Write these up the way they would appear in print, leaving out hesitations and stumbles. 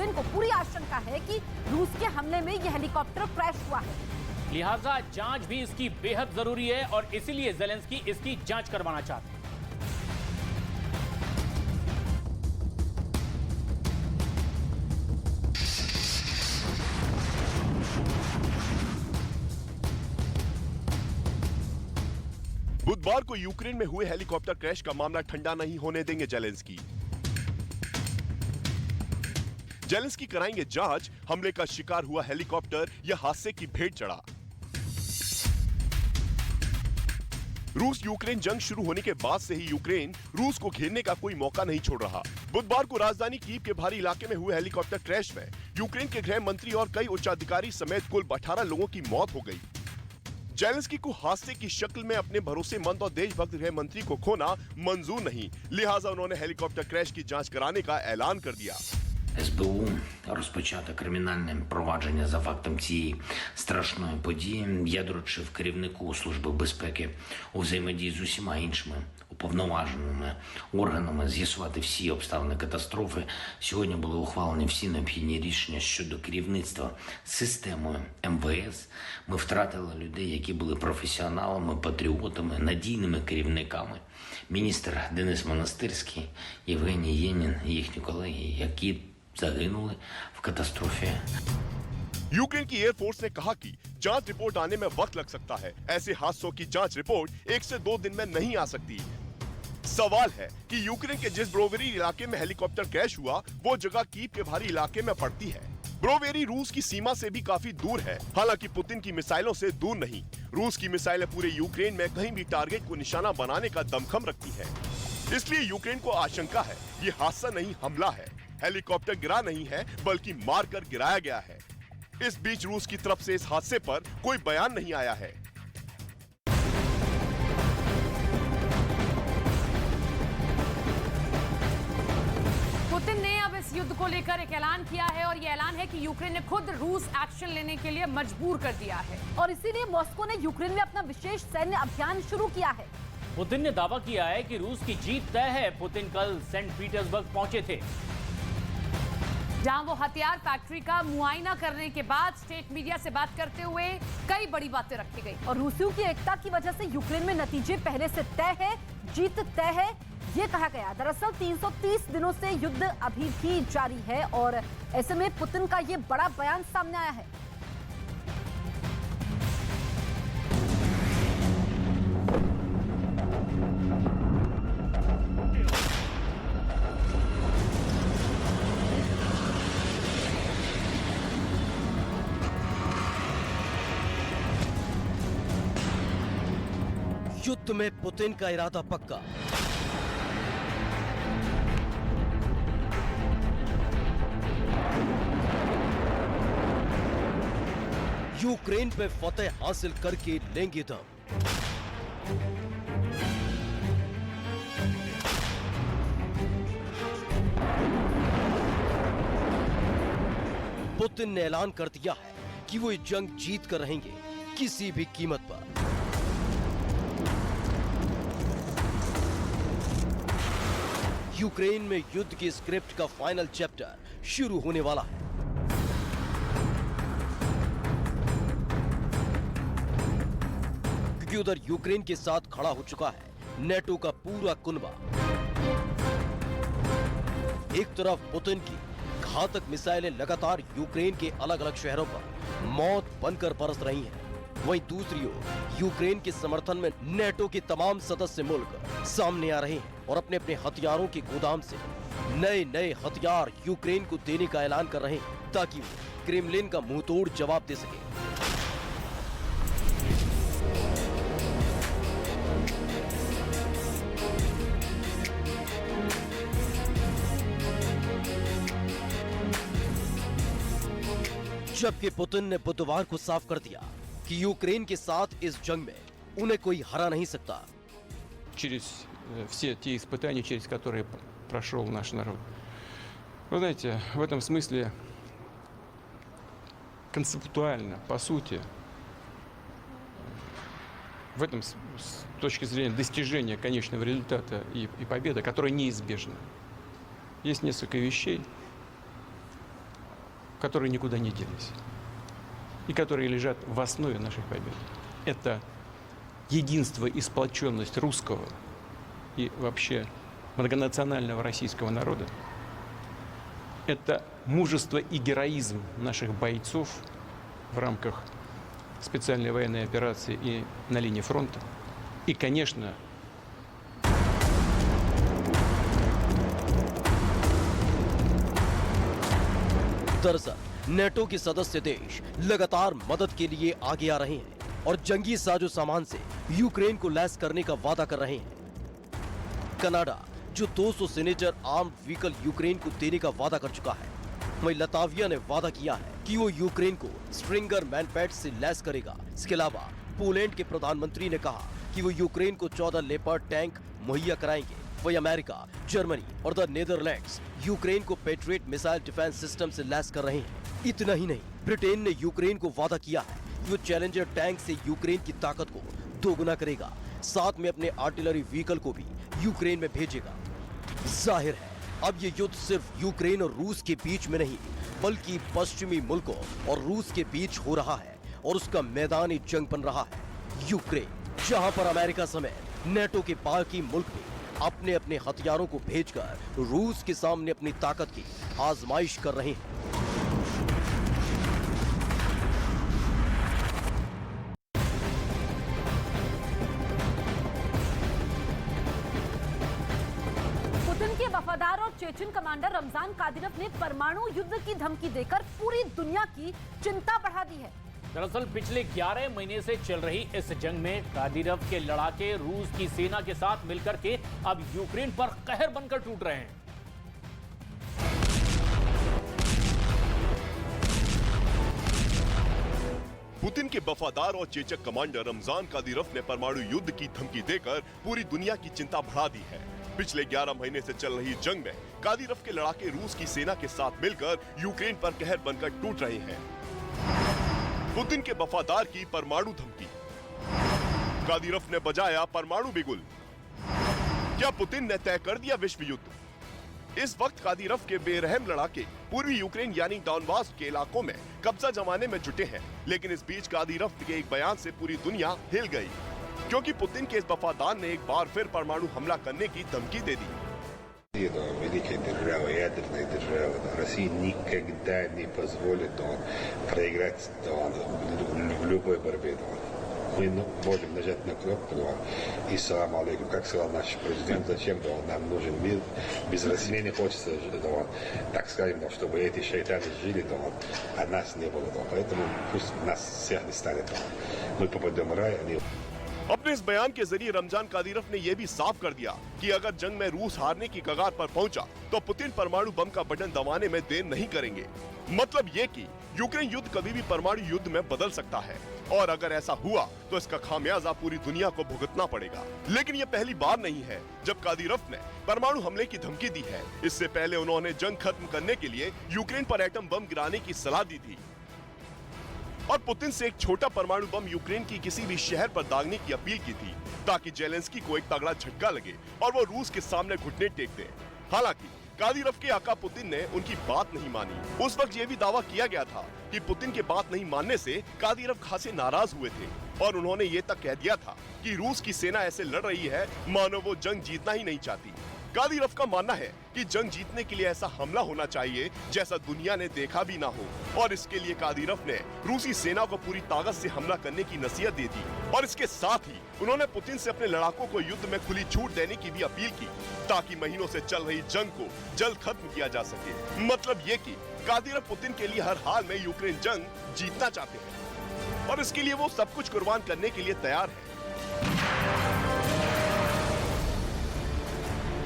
Ukraine को पूरी आशंका है कि रूस के हमले में यह हेलीकॉप्टर क्रैश हुआ है। लिहाजा जांच भी इसकी बेहद जरूरी है और इसीलिए ज़ेलेंस्की इसकी जांच करवाना चाहते हैं। बुधवार को यूक्रेन में हुए हेलीकॉप्टर क्रैश का मामला ठंडा नहीं होने देंगे ज़ेलेंस्की। ज़ेलेंस्की कराएंगे जांच, हमले का शिकार हुआ हेलीकॉप्टर या हादसे की भेंट चढ़ा। रूस यूक्रेन जंग शुरू होने के बाद से ही यूक्रेन रूस को घेरने का कोई मौका नहीं छोड़ रहा। बुधवार को राजधानी कीव के भारी इलाके में हुए हेलीकॉप्टर क्रैश में यूक्रेन के गृह मंत्री और कई उच्चाधिकारी समेत कुल 18 लोगों की मौत हो गई। ज़ेलेंस्की को हादसे की शक्ल में अपने भरोसेमंद और देशभक्त गृह मंत्री को खोना मंजूर नहीं, लिहाजा उन्होंने हेलीकॉप्टर क्रैश की जांच कराने का ऐलान कर दिया। СБУ розпочато кримінальне провадження за фактом цієї страшної події. Я доручив керівнику Служби безпеки у взаємодії з усіма іншими уповноваженими органами з'ясувати всі обставини катастрофи. Сьогодні були ухвалені всі необхідні рішення щодо керівництва системою МВС. Ми втратили людей, які були професіоналами, патріотами, надійними керівниками. Міністр Денис Монастирський, Євгеній Єнін і їхні колеги, які загинули в катастрофе। यूक्रेन की एयरफोर्स ने कहा कि जांच रिपोर्ट आने में वक्त लग सकता है। ऐसे हादसों की जांच रिपोर्ट 1 से 2 दिन में नहीं आ सकती। सवाल है कि यूक्रेन के जिस ब्रोवेरी इलाके में हेलीकॉप्टर क्रैश हुआ वो जगह कीव के भारी इलाके में पड़ती है। ब्रोवेरी रूस की सीमा से भी काफी दूर है, हालांकि पुतिन की मिसाइलों से दूर नहीं। रूस की मिसाइलें पूरे यूक्रेन में कहीं भी टारगेट को निशाना बनाने का दमखम रखती है, इसलिए यूक्रेन को आशंका है ये हादसा नहीं हमला है। हेलीकॉप्टर गिरा नहीं है बल्कि मारकर गिराया गया है। इस बीच रूस की तरफ से इस हादसे पर कोई बयान नहीं आया है। पुतिन ने अब इस युद्ध को लेकर एक ऐलान किया है और यह ऐलान है कि यूक्रेन ने खुद रूस एक्शन लेने के लिए मजबूर कर दिया है और इसीलिए मॉस्को ने यूक्रेन में अपना विशेष सैन्य अभियान शुरू किया है। पुतिन ने दावा किया है कि रूस की जीत तय है। पुतिन कल सेंट पीटर्सबर्ग पहुंचे थे, जहां वो हथियार फैक्ट्री का मुआयना करने के बाद स्टेट मीडिया से बात करते हुए कई बड़ी बातें रखी गई और रूसियों की एकता की वजह से यूक्रेन में नतीजे पहले से तय है, जीत तय है, ये कहा गया। दरअसल 330 दिनों से युद्ध अभी भी जारी है और ऐसे में पुतिन का ये बड़ा बयान सामने आया है। युद्ध में पुतिन का इरादा पक्का। यूक्रेन पे फतेह हासिल करके लेंगे दम। पुतिन ने ऐलान कर दिया है कि वो ये जंग जीत कर रहेंगे किसी भी कीमत पर। यूक्रेन में युद्ध की स्क्रिप्ट का फाइनल चैप्टर शुरू होने वाला है। क्योंकि उधर यूक्रेन के साथ खड़ा हो चुका है नेटो का पूरा कुनबा। एक तरफ पुतिन की घातक मिसाइलें लगातार यूक्रेन के अलग अलग शहरों पर मौत बनकर बरस रही हैं, वहीं दूसरी ओर यूक्रेन के समर्थन में नेटो के तमाम सदस्य मुल्क सामने आ रहे हैं और अपने अपने हथियारों के गोदाम से नए नए हथियार यूक्रेन को देने का ऐलान कर रहे हैं ताकि वो क्रेमलिन का मुंहतोड़ जवाब दे सके। जबकि पुतिन ने बुधवार को साफ कर दिया कि यूक्रेन के साथ इस जंग में उन्हें कोई हरा नहीं सकता। Через все те испытания, через которые прошел наш народ. Вы знаете, в этом смысле концептуально, по сути, в этом с точки зрения достижения конечного результата и победы, которая неизбежна. Есть несколько вещей, которые никуда не делись и которые лежат в основе нашей победы. Это единство и сплоченность русского и вообще многонационального российского народа. Это мужество и героизм наших бойцов в рамках специальной военной операции и на линии фронта. И, конечно, दरअसल नेटो के सदस्य देश लगातार मदद के लिए आगे आ रहे हैं और जंगी साजो सामान से यूक्रेन को लैस करने का वादा कर रहे हैं। कनाडा जो 200 सीनेटर आर्म्ड व्हीकल यूक्रेन को देने का वादा कर चुका है, वहीं लताविया ने वादा किया है कि वो यूक्रेन को स्ट्रिंगर मैनपैड से लैस करेगा। इसके अलावा पोलैंड के प्रधानमंत्री ने कहा कि वो यूक्रेन को 14 लेपर्ड टैंक मुहैया कराएंगे। वही अमेरिका, जर्मनी और द नेदरलैंड्स यूक्रेन को पेट्रियट मिसाइल डिफेंस सिस्टम से लैस कर रहे हैं। इतना ही नहीं, ब्रिटेन ने यूक्रेन को वादा किया है कि वो चैलेंजर टैंक से यूक्रेन की ताकत को दोगुना करेगा, साथ में अपने आर्टिलरी व्हीकल को भी यूक्रेन में भेजेगा। जाहिर है अब ये युद्ध सिर्फ यूक्रेन और रूस के बीच में नहीं, बल्कि पश्चिमी मुल्कों और रूस के बीच हो रहा है और उसका मैदानी जंग बन रहा है यूक्रेन, जहां पर अमेरिका समेत नेटो के बाकी मुल्क भी अपने अपने हथियारों को भेजकर रूस के सामने अपनी ताकत की आजमाइश कर रहे हैं। पुतिन के वफादार और चेचन कमांडर रमजान कादिरोव ने परमाणु युद्ध की धमकी देकर पूरी दुनिया की चिंता बढ़ा दी है। दरअसल पिछले 11 महीने से चल रही इस जंग में कादिरोव के लड़ाके रूस की सेना के साथ मिलकर के अब यूक्रेन पर कहर बनकर टूट रहे हैं। पुतिन के वफादार और चेचक कमांडर रमजान कादिरोव ने परमाणु युद्ध की धमकी देकर पूरी दुनिया की चिंता बढ़ा दी है। पिछले 11 महीने से चल रही जंग में कादिरोव के लड़ाके रूस की सेना के साथ मिलकर यूक्रेन पर कहर बनकर टूट रहे हैं। पुतिन के वफादार की परमाणु धमकी, कादिरोव ने बजाया परमाणु बिगुल। क्या पुतिन ने तय कर दिया विश्व युद्ध? इस वक्त कादिरोव के बेरहम लड़ाके पूर्वी यूक्रेन यानी डॉनबास के इलाकों में कब्जा जमाने में जुटे हैं, लेकिन इस बीच कादिरोव के एक बयान से पूरी दुनिया हिल गई, क्योंकि पुतिन के इस वफादार ने एक बार फिर परमाणु हमला करने की धमकी दे दी। Великая держава, ядерная держава, Россия никогда не позволит проиграть в любой борьбе. Мы можем нажать на кнопку и салам алейкум, как сказал наш президент, зачем нам нужен мир, без России не хочется, так скажем, чтобы эти шайтаны жили, а нас не было. Поэтому пусть нас всех не станет. Мы попадем в рай, они... अपने इस बयान के जरिए रमजान कादिरोव ने यह भी साफ कर दिया कि अगर जंग में रूस हारने की कगार पर पहुंचा तो पुतिन परमाणु बम का बटन दबाने में देर नहीं करेंगे। मतलब ये कि यूक्रेन युद्ध कभी भी परमाणु युद्ध में बदल सकता है और अगर ऐसा हुआ तो इसका खामियाजा पूरी दुनिया को भुगतना पड़ेगा। लेकिन ये पहली बार नहीं है जब कादिरोव ने परमाणु हमले की धमकी दी है। इससे पहले उन्होंने जंग खत्म करने के लिए यूक्रेन पर एटम बम गिराने की सलाह दी थी और पुतिन से एक छोटा परमाणु बम यूक्रेन की किसी भी शहर पर दागने की अपील की थी, ताकि जेलेंस्की को एक तगड़ा झटका लगे और वो रूस के सामने घुटने टेक दें। हालांकि कादिरोव के आका पुतिन ने उनकी बात नहीं मानी। उस वक्त ये भी दावा किया गया था कि पुतिन के बात नहीं मानने से कादिरोव खासे नाराज हुए थे और उन्होंने ये तक कह दिया था कि रूस की सेना ऐसे लड़ रही है मानो वो जंग जीतना ही नहीं चाहती। कादिरोव का मानना है कि जंग जीतने के लिए ऐसा हमला होना चाहिए जैसा दुनिया ने देखा भी ना हो और इसके लिए कादिरोव ने रूसी सेना को पूरी ताकत से हमला करने की नसीहत दे दी और इसके साथ ही उन्होंने पुतिन से अपने लड़ाकों को युद्ध में खुली छूट देने की भी अपील की, ताकि महीनों से चल रही जंग को जल्द खत्म किया जा सके। मतलब ये कि कादिरोव पुतिन के लिए हर हाल में यूक्रेन जंग जीतना चाहते हैं और इसके लिए वो सब कुछ कुर्बान करने के लिए तैयार है।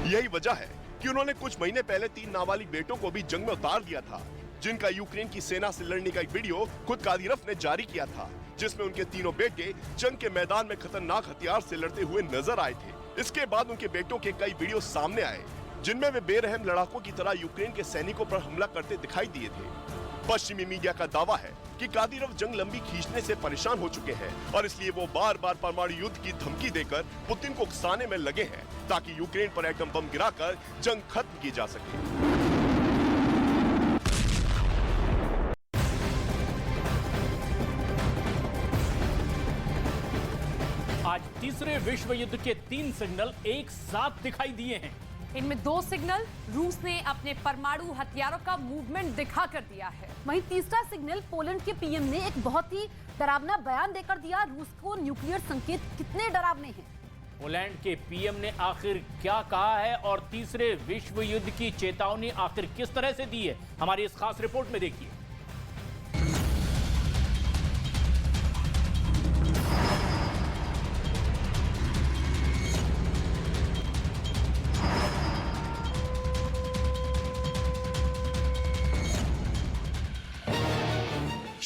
यही वजह है कि उन्होंने कुछ महीने पहले 3 नाबालिग बेटों को भी जंग में उतार दिया था, जिनका यूक्रेन की सेना से लड़ने का एक वीडियो खुद कादिरोव ने जारी किया था, जिसमें उनके तीनों बेटे जंग के मैदान में खतरनाक हथियार से लड़ते हुए नजर आए थे। इसके बाद उनके बेटों के कई वीडियो सामने आए, जिनमें वे बेरहम लड़ाकों की तरह यूक्रेन के सैनिकों पर हमला करते दिखाई दिए थे। पश्चिमी मीडिया का दावा है कि कादिरोव जंग लंबी खींचने से परेशान हो चुके हैं और इसलिए वो बार बार परमाणु युद्ध की धमकी देकर पुतिन को उकसाने में लगे हैं, ताकि यूक्रेन पर एटम बम गिराकर जंग खत्म की जा सके। तीसरे विश्व युद्ध के 3 सिग्नल एक साथ दिखाई दिए हैं। इनमें 2 सिग्नल रूस ने अपने परमाणु हथियारों का मूवमेंट दिखा कर दिया है। वहीं तीसरा सिग्नल पोलैंड के पीएम ने एक बहुत ही डरावना बयान देकर दिया। रूस को न्यूक्लियर संकेत कितने डरावने हैं। पोलैंड के पीएम ने आखिर क्या कहा है और तीसरे विश्व युद्ध की चेतावनी आखिर किस तरह से दी है, हमारी इस खास रिपोर्ट में देखिए।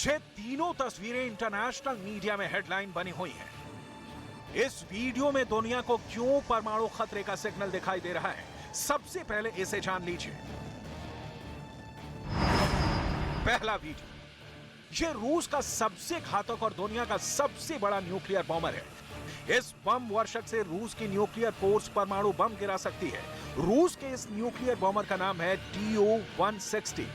ये तीनों तस्वीरें इंटरनेशनल मीडिया में हेडलाइन बनी हुई हैं। इस वीडियो में दुनिया को क्यों परमाणु खतरे का सिग्नल दिखाई दे रहा है, सबसे पहले इसे जान लीजिए। पहला वीडियो, यह रूस का सबसे घातक और दुनिया का सबसे बड़ा न्यूक्लियर बॉम्बर है। इस बम वर्षक से रूस की न्यूक्लियर फोर्स परमाणु बम गिरा सकती है। रूस के इस न्यूक्लियर बॉम्बर का नाम है Tu-160।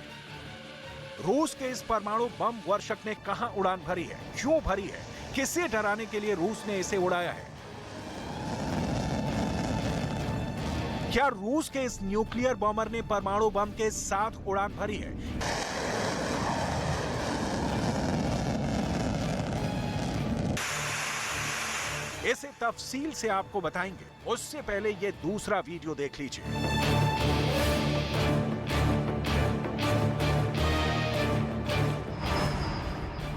रूस के इस परमाणु बम वर्षक ने कहां उड़ान भरी है, क्यों भरी है, किसे डराने के लिए रूस ने इसे उड़ाया है? क्या रूस के इस न्यूक्लियर बॉम्बर ने परमाणु बम के साथ उड़ान भरी है? इसे तफसील से आपको बताएंगे, उससे पहले यह दूसरा वीडियो देख लीजिए।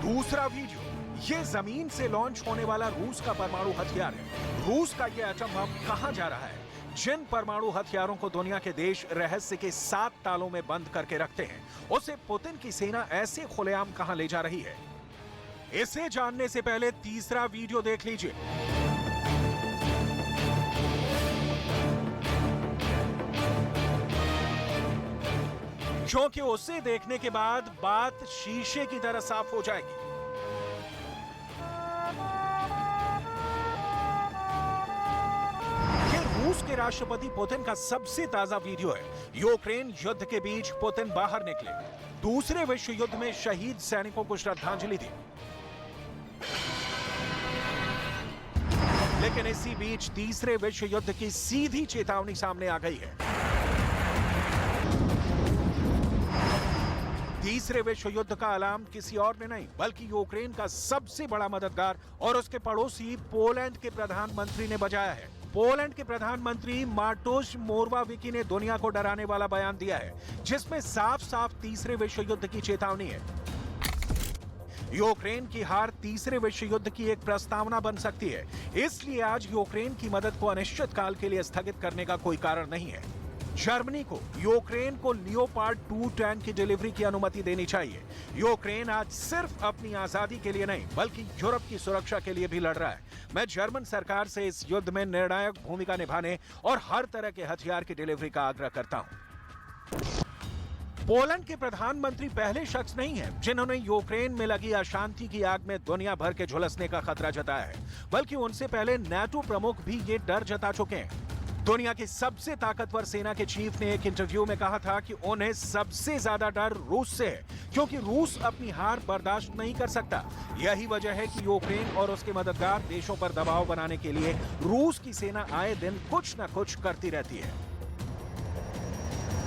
दूसरा वीडियो, ये जमीन से लॉन्च होने वाला रूस का परमाणु हथियार है। रूस का ये एटम बम कहां जा रहा है? जिन परमाणु हथियारों को दुनिया के देश रहस्य के 7 तालों में बंद करके रखते हैं, उसे पुतिन की सेना ऐसे खुलेआम कहां ले जा रही है? इसे जानने से पहले तीसरा वीडियो देख लीजिए। क्योंकि उसे देखने के बाद बात शीशे की तरह साफ हो जाएगी। ये रूस के राष्ट्रपति पुतिन का सबसे ताजा वीडियो है। यूक्रेन युद्ध के बीच पुतिन बाहर निकले, दूसरे विश्व युद्ध में शहीद सैनिकों को श्रद्धांजलि दी। लेकिन इसी बीच तीसरे विश्व युद्ध की सीधी चेतावनी सामने आ गई है। तीसरे विश्व युद्ध का अलार्म किसी और ने नहीं, बल्कि यूक्रेन का सबसे बड़ा मददगार और उसके पड़ोसी पोलैंड के प्रधानमंत्री ने बजाया है। पोलैंड के प्रधानमंत्री मार्टोश मोरवाविकी ने दुनिया को डराने वाला बयान दिया है, जिसमें साफ साफ तीसरे विश्व युद्ध की चेतावनी है। यूक्रेन की हार तीसरे विश्व युद्ध की एक प्रस्तावना बन सकती है, इसलिए आज यूक्रेन की मदद को अनिश्चित काल के लिए स्थगित करने का कोई कारण नहीं है। जर्मनी को यूक्रेन को लियोपार्ड 2 टैंक की डिलीवरी की अनुमति देनी चाहिए। यूक्रेन आज सिर्फ अपनी आजादी के लिए नहीं, बल्कि यूरोप की सुरक्षा के लिए भी लड़ रहा है। मैं जर्मन सरकार से इस युद्ध में निर्णायक भूमिका निभाने और हर तरह के हथियार की डिलीवरी का आग्रह करता हूं। पोलैंड के प्रधानमंत्री पहले शख्स नहीं हैं जिन्होंने यूक्रेन में लगी अशांति की आग में दुनिया भर के झुलसने का खतरा जताया है, बल्कि उनसे पहले नाटो प्रमुख भी ये डर जता चुके हैं। दुनिया की सबसे ताकतवर सेना के चीफ ने एक इंटरव्यू में कहा था कि उन्हें सबसे ज्यादा डर रूस से है, क्योंकि रूस अपनी हार बर्दाश्त नहीं कर सकता। यही वजह है कि यूक्रेन और उसके मददगार देशों पर दबाव बनाने के लिए रूस की सेना आए दिन कुछ न कुछ करती रहती है।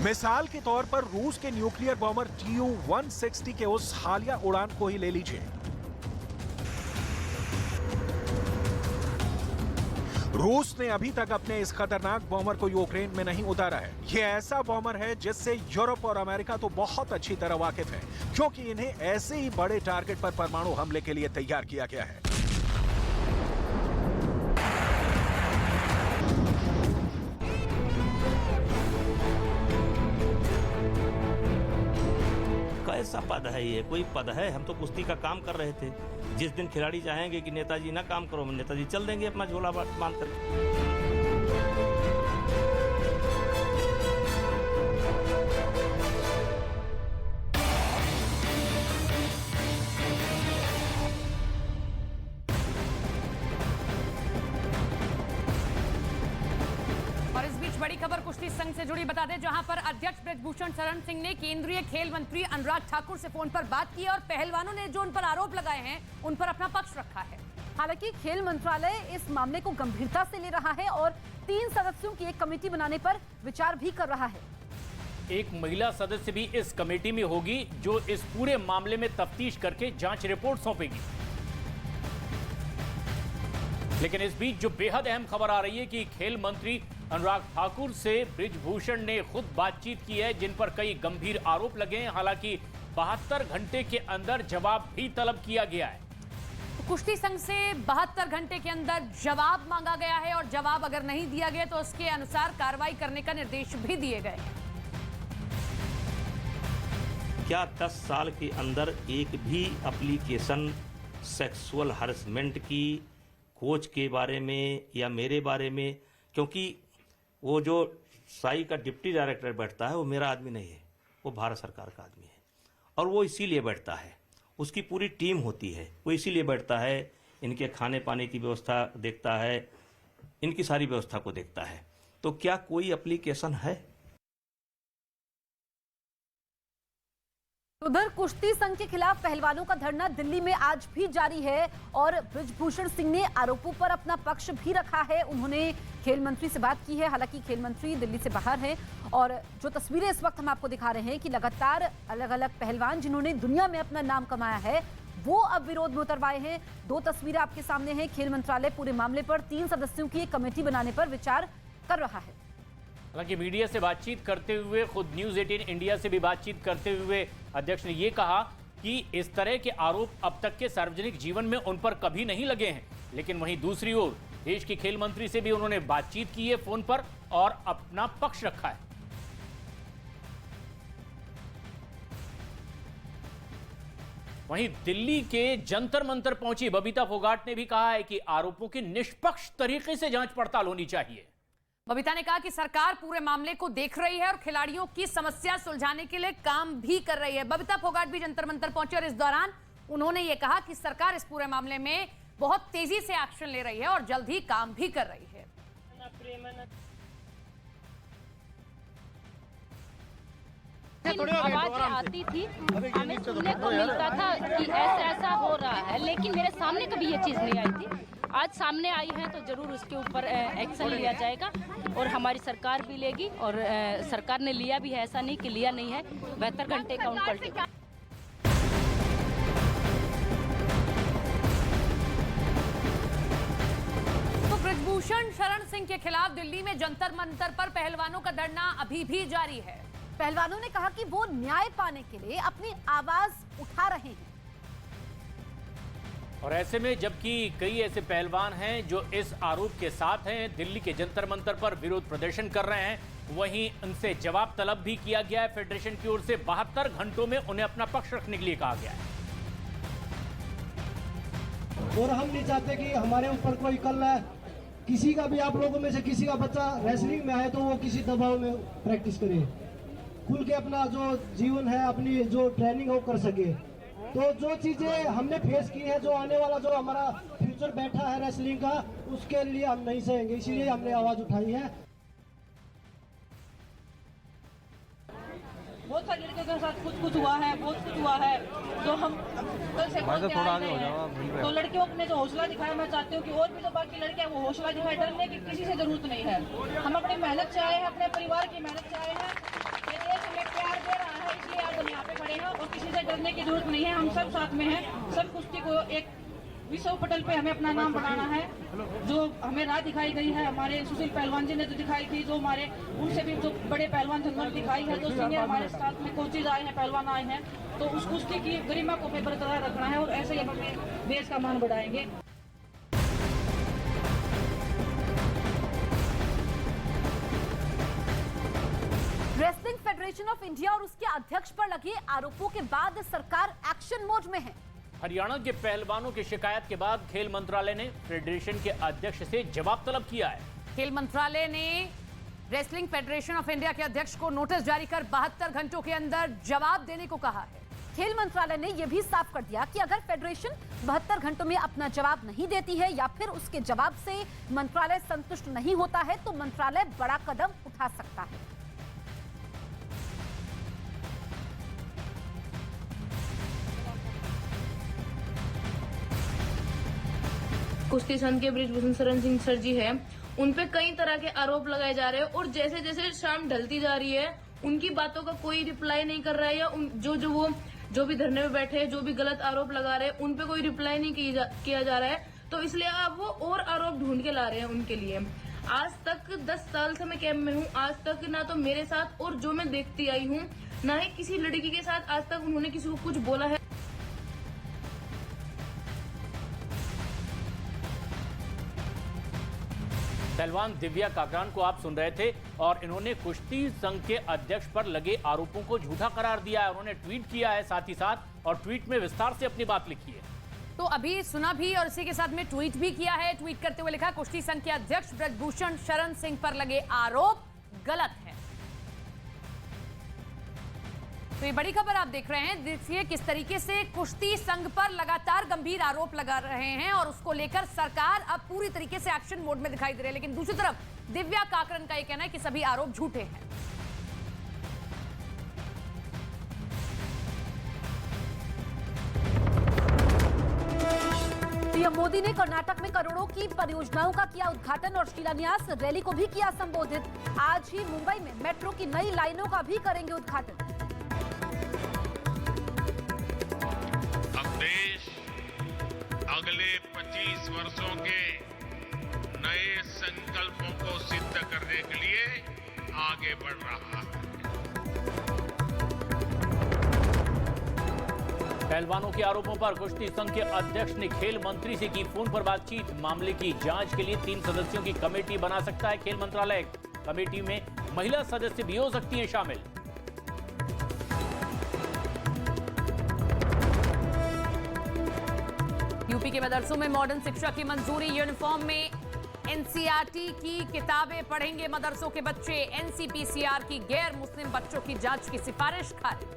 मिसाल के तौर पर रूस के न्यूक्लियर बॉम्बर Tu-160 के उस हालिया उड़ान को ही ले लीजिए। रूस ने अभी तक अपने इस खतरनाक बॉम्बर को यूक्रेन में नहीं उतारा है। यह ऐसा बॉम्बर है जिससे यूरोप और अमेरिका तो बहुत अच्छी तरह वाकिफ है, क्योंकि इन्हें ऐसे ही बड़े टारगेट पर परमाणु हमले के लिए तैयार किया गया है। कैसा पद है ये? कोई पद है? हम तो कुश्ती का काम कर रहे थे। जिस दिन खिलाड़ी चाहेंगे कि नेताजी ना काम करो, नेताजी चल देंगे अपना झोला बांध कर। बड़ी खबर कुश्ती संघ से जुड़ी बता दें, जहां पर अध्यक्ष ब्रजभूषण शरण सिंह ने केंद्रीय खेल मंत्री अनुराग ठाकुर से फोन पर बात की और पहलवानों ने जो उन पर आरोप लगाए हैं उन पर अपना पक्ष रखा है। हालांकि खेल मंत्रालय इस मामले को गंभीरता से ले रहा है और 3 सदस्यों की एक कमेटी बनाने पर विचार भी कर रहा है। एक महिला सदस्य भी इस कमेटी में होगी जो इस पूरे मामले में तफ्तीश करके जांच रिपोर्ट सौंपेगी। लेकिन इस बीच जो बेहद अहम खबर आ रही है कि खेल मंत्री अनुराग ठाकुर से बृजभूषण ने खुद बातचीत की है, जिन पर कई गंभीर आरोप लगे हैं। हालांकि 72 घंटे के अंदर जवाब भी तलब किया गया है। कुश्ती संघ से 72 घंटे के अंदर जवाब मांगा गया है और जवाब अगर नहीं दिया गया तो उसके अनुसार कार्रवाई करने का निर्देश भी दिए गए हैं। क्या 10 साल के अंदर एक भी एप्लीकेशन सेक्सुअल हरासमेंट की कोच के बारे में या मेरे बारे में, क्योंकि वो जो साई का डिप्टी डायरेक्टर बैठता है वो मेरा आदमी नहीं है, वो भारत सरकार का आदमी है और वो इसीलिए बैठता है, उसकी पूरी टीम होती है, वो इसीलिए बैठता है, इनके खाने पाने की व्यवस्था देखता है, इनकी सारी व्यवस्था को देखता है। तो क्या कोई एप्लीकेशन है? उधर कुश्ती संघ के खिलाफ पहलवानों का धरना दिल्ली में आज भी जारी है और बृजभूषण सिंह ने आरोपों पर अपना पक्ष भी रखा है। उन्होंने खेल मंत्री से बात की है, हालांकि खेल मंत्री दिल्ली से बाहर हैं और जो तस्वीरें इस वक्त हम आपको दिखा रहे हैं कि लगातार अलग अलग पहलवान जिन्होंने दुनिया में अपना नाम कमाया है वो अब विरोध में उतर आए हैं। 2 तस्वीरें आपके सामने हैं। खेल मंत्रालय पूरे मामले पर 3 सदस्यों की एक कमेटी बनाने पर विचार कर रहा है। हालांकि मीडिया से बातचीत करते हुए, खुद न्यूज 18 इंडिया से भी बातचीत करते हुए अध्यक्ष ने यह कहा कि इस तरह के आरोप अब तक के सार्वजनिक जीवन में उन पर कभी नहीं लगे हैं। लेकिन वहीं दूसरी ओर देश के खेल मंत्री से भी उन्होंने बातचीत की है फोन पर और अपना पक्ष रखा है। वहीं दिल्ली के जंतर मंतर पहुंची बबीता फोगाट ने भी कहा है कि आरोपों की निष्पक्ष तरीके से जांच पड़ताल होनी चाहिए। बबीता ने कहा कि सरकार पूरे मामले को देख रही है और खिलाड़ियों की समस्या सुलझाने के लिए काम भी कर रही है। बबीता फोगाट भी जंतर मंतर पहुंची और इस दौरान उन्होंने ये कहा कि सरकार इस पूरे मामले में बहुत तेजी से एक्शन ले रही है और जल्द ही काम भी कर रही है। आवाज आती थी, हमें सुनने को मिलता था कि ऐसा ऐसा हो रहा है, लेकिन मेरे सामने कभी ये चीज़ नहीं आई थी। आज सामने आई है तो जरूर उसके ऊपर एक्शन लिया जाएगा और हमारी सरकार भी लेगी और सरकार ने लिया भी है, ऐसा नहीं कि लिया नहीं है। 72 घंटे का उनका बृजभूषण शरण सिंह के खिलाफ दिल्ली में जंतर मंतर पर पहलवानों का धरना अभी भी जारी है। पहलवानों ने कहा कि वो न्याय पाने के लिए अपनी आवाज उठा रहे हैं और ऐसे में जबकि कई ऐसे पहलवान हैं जो इस आरोप के साथ हैं, दिल्ली के जंतर मंतर पर विरोध प्रदर्शन कर रहे हैं, वहीं उनसे जवाब तलब भी किया गया है। फेडरेशन की ओर से 72 घंटों में उन्हें अपना पक्ष रखने के लिए कहा गया है। और हम नहीं चाहते कि हमारे ऊपर कोई कल किसी का भी, आप लोगों में से किसी का बच्चा रेसलिंग में आए तो वो किसी दबाव में प्रैक्टिस करे, खुल के अपना जो जीवन है, अपनी जो ट्रेनिंग है वो कर सके। तो जो चीजें हमने फेस की है, जो आने वाला जो हमारा फ्यूचर बैठा है रेसलिंग का, उसके लिए हम नहीं सहेंगे, इसीलिए हमने आवाज उठाई है। बहुत सारे लड़कियों के साथ कुछ हुआ है, बहुत कुछ हुआ है, जो हम कल से तो लड़कियों ने जो हौसला दिखाया, मैं चाहती हूँ कि और भी जो बाकी लड़के हैं वो हौसला दिखाए। डरने की किसी से जरूरत नहीं है। हम अपनी मेहनत से आए हैं, अपने परिवार की मेहनत से आए हैं, ये देश हमें प्यार दे रहा है, इसलिए आज हम यहाँ पे खड़े हैं और किसी से डरने की जरूरत नहीं है। हम सब साथ में हैं, सब कुश्ती को एक विश्व पटल पे हमें अपना नाम बनाना है। जो हमें राह दिखाई गई है, हमारे सुशील पहलवान जी ने जो दिखाई थी, जो हमारे उनसे भी जो बड़े पहलवान जिन्होंने दिखाई है, जो सीनियर हमारे साथ में कोचेज आए हैं, पहलवान आए हैं, तो उस कुश्ती की गरिमा को हमें बरकरार रखना है और ऐसे ही हम अपने देश का मान बढ़ाएंगे। रेसलिंग फेडरेशन ऑफ इंडिया और उसके अध्यक्ष पर लगे आरोपों के बाद सरकार एक्शन मोड में है। हरियाणा के पहलवानों की शिकायत के बाद खेल मंत्रालय ने फेडरेशन के अध्यक्ष से जवाब तलब किया है। खेल मंत्रालय ने रेसलिंग फेडरेशन ऑफ इंडिया के अध्यक्ष को नोटिस जारी कर 72 घंटों के अंदर जवाब देने को कहा है। खेल मंत्रालय ने यह भी साफ कर दिया कि अगर फेडरेशन 72 घंटों में अपना जवाब नहीं देती है या फिर उसके जवाब से मंत्रालय संतुष्ट नहीं होता है तो मंत्रालय बड़ा कदम उठा सकता है। कुश्ती संघ के बृजभूषण शरण सिंह सर जी है, उन पे कई तरह के आरोप लगाए जा रहे हैं और जैसे जैसे शाम ढलती जा रही है उनकी बातों का कोई रिप्लाई नहीं कर रहा है, या जो भी धरने में बैठे हैं, जो भी गलत आरोप लगा रहे हैं उन पे कोई रिप्लाई नहीं किया जा रहा है। तो इसलिए अब वो और आरोप ढूंढ के ला रहे हैं उनके लिए। आज तक 10 साल से मैं कैंप में हूँ, आज तक ना तो मेरे साथ और जो मैं देखती आई हूँ ना ही किसी लड़की के साथ आज तक उन्होंने किसी को कुछ बोला है। पहलवान दिव्या काकरान को आप सुन रहे थे और इन्होंने कुश्ती संघ के अध्यक्ष पर लगे आरोपों को झूठा करार दिया है। उन्होंने ट्वीट किया है साथ ही साथ, और ट्वीट में विस्तार से अपनी बात लिखी है। तो अभी सुना भी और इसी के साथ में ट्वीट भी किया है। ट्वीट करते हुए लिखा, कुश्ती संघ के अध्यक्ष बृजभूषण शरण सिंह पर लगे आरोप गलत है। तो ये बड़ी खबर आप देख रहे हैं। देखिए किस तरीके से कुश्ती संघ पर लगातार गंभीर आरोप लगा रहे हैं और उसको लेकर सरकार अब पूरी तरीके से एक्शन मोड में दिखाई दे रही है। लेकिन दूसरी तरफ दिव्या काकरन का ये कहना है कि सभी आरोप झूठे हैं। पीएम मोदी ने कर्नाटक में करोड़ों की परियोजनाओं का किया उद्घाटन और शिलान्यास, रैली को भी किया संबोधित। आज ही मुंबई में मेट्रो की नई लाइनों का भी करेंगे उद्घाटन। देश अगले 25 वर्षों के नए संकल्पों को सिद्ध करने के लिए आगे बढ़ रहा है। पहलवानों के आरोपों पर कुश्ती संघ के अध्यक्ष ने खेल मंत्री से की फोन पर बातचीत। मामले की जांच के लिए 3 सदस्यों की कमेटी बना सकता है खेल मंत्रालय। कमेटी में महिला सदस्य भी हो सकती हैं शामिल। यूपी के मदरसों में मॉडर्न शिक्षा की मंजूरी, यूनिफॉर्म में एनसीईआरटी की किताबें पढ़ेंगे मदरसों के बच्चे। एनसीपीसीआर की गैर मुस्लिम बच्चों की जांच की सिफारिश खारिज।